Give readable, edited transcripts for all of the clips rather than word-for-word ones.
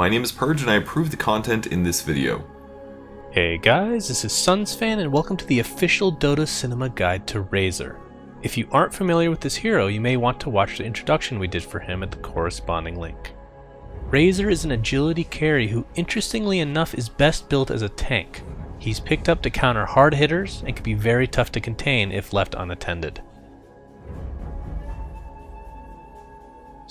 My name is Purge and I approve the content in this video. Hey guys, this is SunsFan and welcome to the official Dota Cinema Guide to Razor. If you aren't familiar with this hero, you may want to watch the introduction we did for him at the corresponding link. Razor is an agility carry who, interestingly enough, is best built as a tank. He's picked up to counter hard hitters and can be very tough to contain if left unattended.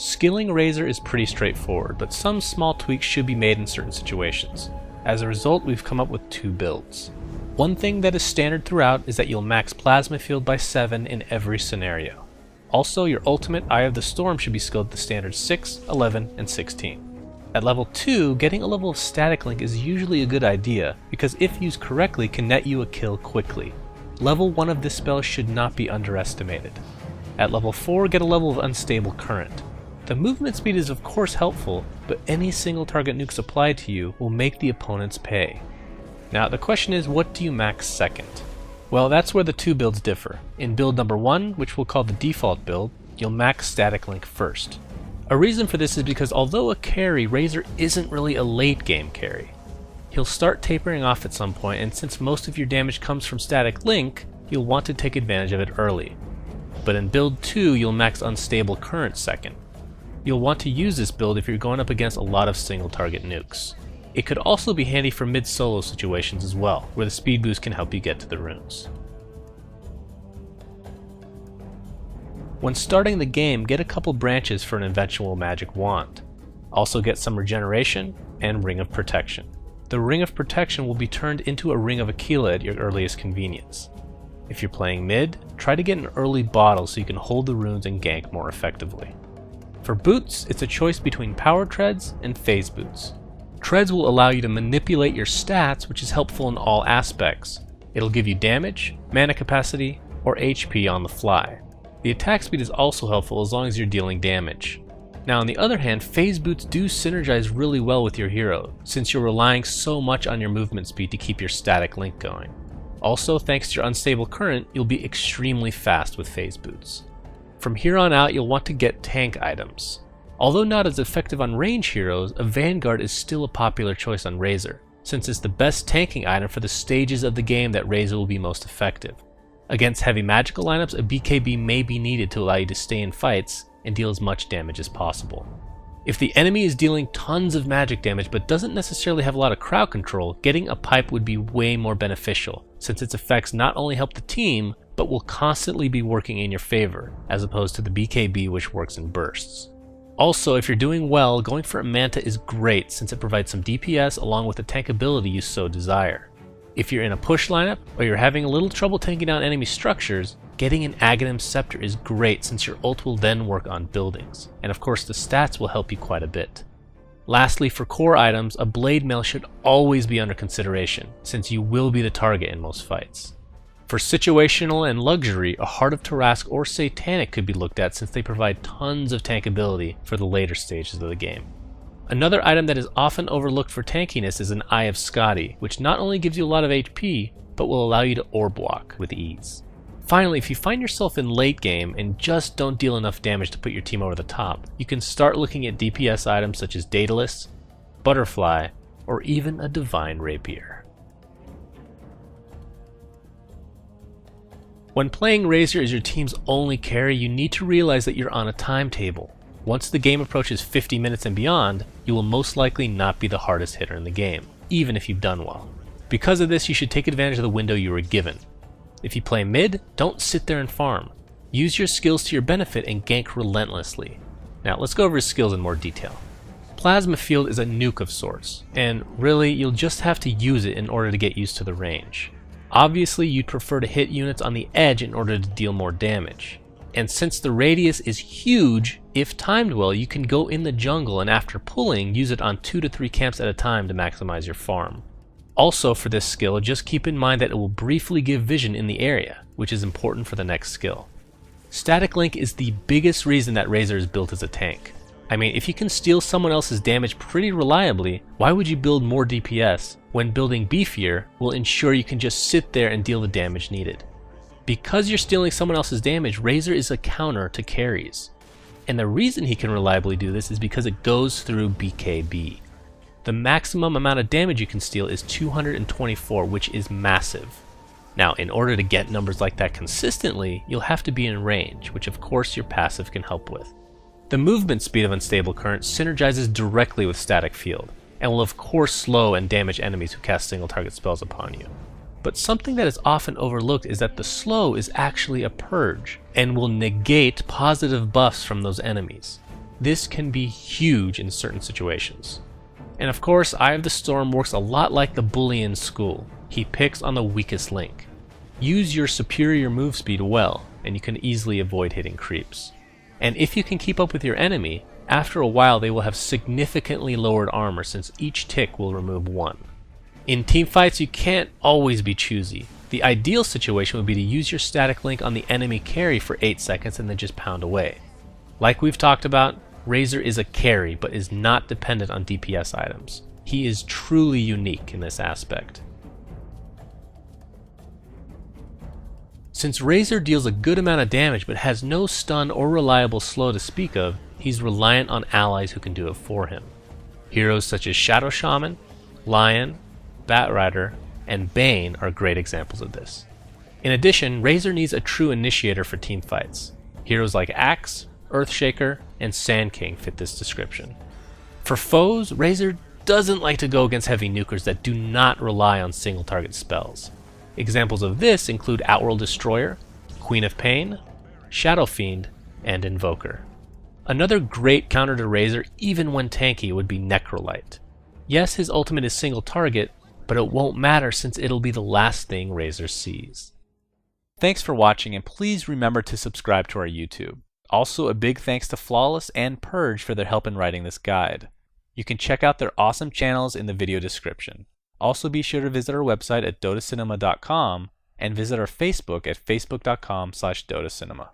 Skilling Razor is pretty straightforward, but some small tweaks should be made in certain situations. As a result, we've come up with two builds. One thing that is standard throughout is that you'll max Plasma Field by 7 in every scenario. Also, your ultimate Eye of the Storm should be skilled at the standard 6, 11, and 16. At level 2, getting a level of Static Link is usually a good idea, because if used correctly can net you a kill quickly. Level 1 of this spell should not be underestimated. At level 4, get a level of Unstable Current. The movement speed is of course helpful, but any single target nukes applied to you will make the opponents pay. Now the question is, what do you max second? Well, that's where the two builds differ. In build number 1, which we'll call the default build, you'll max Static Link first. A reason for this is because although a carry, Razor isn't really a late game carry. He'll start tapering off at some point, and since most of your damage comes from Static Link, you'll want to take advantage of it early. But in build 2, you'll max Unstable Current second. You'll want to use this build if you're going up against a lot of single target nukes. It could also be handy for mid-solo situations as well, where the speed boost can help you get to the runes. When starting the game, get a couple branches for an eventual magic wand. Also get some regeneration and Ring of Protection. The Ring of Protection will be turned into a Ring of Aquila at your earliest convenience. If you're playing mid, try to get an early bottle so you can hold the runes and gank more effectively. For boots, it's a choice between Power Treads and Phase Boots. Treads will allow you to manipulate your stats, which is helpful in all aspects. It'll give you damage, mana capacity, or HP on the fly. The attack speed is also helpful as long as you're dealing damage. Now on the other hand, Phase Boots do synergize really well with your hero, since you're relying so much on your movement speed to keep your Static Link going. Also, thanks to your Unstable Current, you'll be extremely fast with Phase Boots. From here on out, you'll want to get tank items. Although not as effective on range heroes, a Vanguard is still a popular choice on Razor, since it's the best tanking item for the stages of the game that Razor will be most effective. Against heavy magical lineups, a BKB may be needed to allow you to stay in fights and deal as much damage as possible. If the enemy is dealing tons of magic damage but doesn't necessarily have a lot of crowd control, getting a pipe would be way more beneficial, since its effects not only help the team, but will constantly be working in your favor, as opposed to the BKB which works in bursts. Also, if you're doing well, going for a Manta is great since it provides some DPS along with the tank ability you so desire. If you're in a push lineup, or you're having a little trouble taking down enemy structures, getting an Aghanim Scepter is great since your ult will then work on buildings, and of course the stats will help you quite a bit. Lastly, for core items, a Blade Mail should always be under consideration, since you will be the target in most fights. For situational and luxury, a Heart of Tarask or Satanic could be looked at since they provide tons of tank ability for the later stages of the game. Another item that is often overlooked for tankiness is an Eye of Skadi, which not only gives you a lot of HP, but will allow you to orb walk with ease. Finally, if you find yourself in late game and just don't deal enough damage to put your team over the top, you can start looking at DPS items such as Daedalus, Butterfly, or even a Divine Rapier. When playing Razor as your team's only carry, you need to realize that you're on a timetable. Once the game approaches 50 minutes and beyond, you will most likely not be the hardest hitter in the game, even if you've done well. Because of this, you should take advantage of the window you were given. If you play mid, don't sit there and farm. Use your skills to your benefit and gank relentlessly. Now let's go over his skills in more detail. Plasma Field is a nuke of sorts, and really you'll just have to use it in order to get used to the range. Obviously you'd prefer to hit units on the edge in order to deal more damage. And since the radius is huge, if timed well, you can go in the jungle and after pulling, use it on 2 to 3 camps at a time to maximize your farm. Also for this skill, just keep in mind that it will briefly give vision in the area, which is important for the next skill. Static Link is the biggest reason that Razor is built as a tank. I mean, if you can steal someone else's damage pretty reliably, why would you build more DPS when building beefier will ensure you can just sit there and deal the damage needed? Because you're stealing someone else's damage, Razor is a counter to carries. And the reason he can reliably do this is because it goes through BKB. The maximum amount of damage you can steal is 224, which is massive. Now, in order to get numbers like that consistently, you'll have to be in range, which of course your passive can help with. The movement speed of Unstable Current synergizes directly with Static Field, and will of course slow and damage enemies who cast single target spells upon you. But something that is often overlooked is that the slow is actually a purge, and will negate positive buffs from those enemies. This can be huge in certain situations. And of course, Eye of the Storm works a lot like the bully in school. He picks on the weakest link. Use your superior move speed well, and you can easily avoid hitting creeps. And if you can keep up with your enemy, after a while they will have significantly lowered armor since each tick will remove 1. In teamfights, you can't always be choosy. The ideal situation would be to use your static link on the enemy carry for 8 seconds and then just pound away. Like we've talked about, Razor is a carry but is not dependent on DPS items. He is truly unique in this aspect. Since Razor deals a good amount of damage but has no stun or reliable slow to speak of, he's reliant on allies who can do it for him. Heroes such as Shadow Shaman, Lion, Batrider, and Bane are great examples of this. In addition, Razor needs a true initiator for teamfights. Heroes like Axe, Earthshaker, and Sand King fit this description. For foes, Razor doesn't like to go against heavy nukers that do not rely on single target spells. Examples of this include Outworld Destroyer, Queen of Pain, Shadow Fiend, and Invoker. Another great counter to Razor, even when tanky, would be Necrolite. Yes, his ultimate is single target, but it won't matter since it'll be the last thing Razor sees. Thanks for watching, and please remember to subscribe to our YouTube. Also, a big thanks to Flawless and Purge for their help in writing this guide. You can check out their awesome channels in the video description. Also, be sure to visit our website at dotacinema.com and visit our Facebook at facebook.com/dotacinema.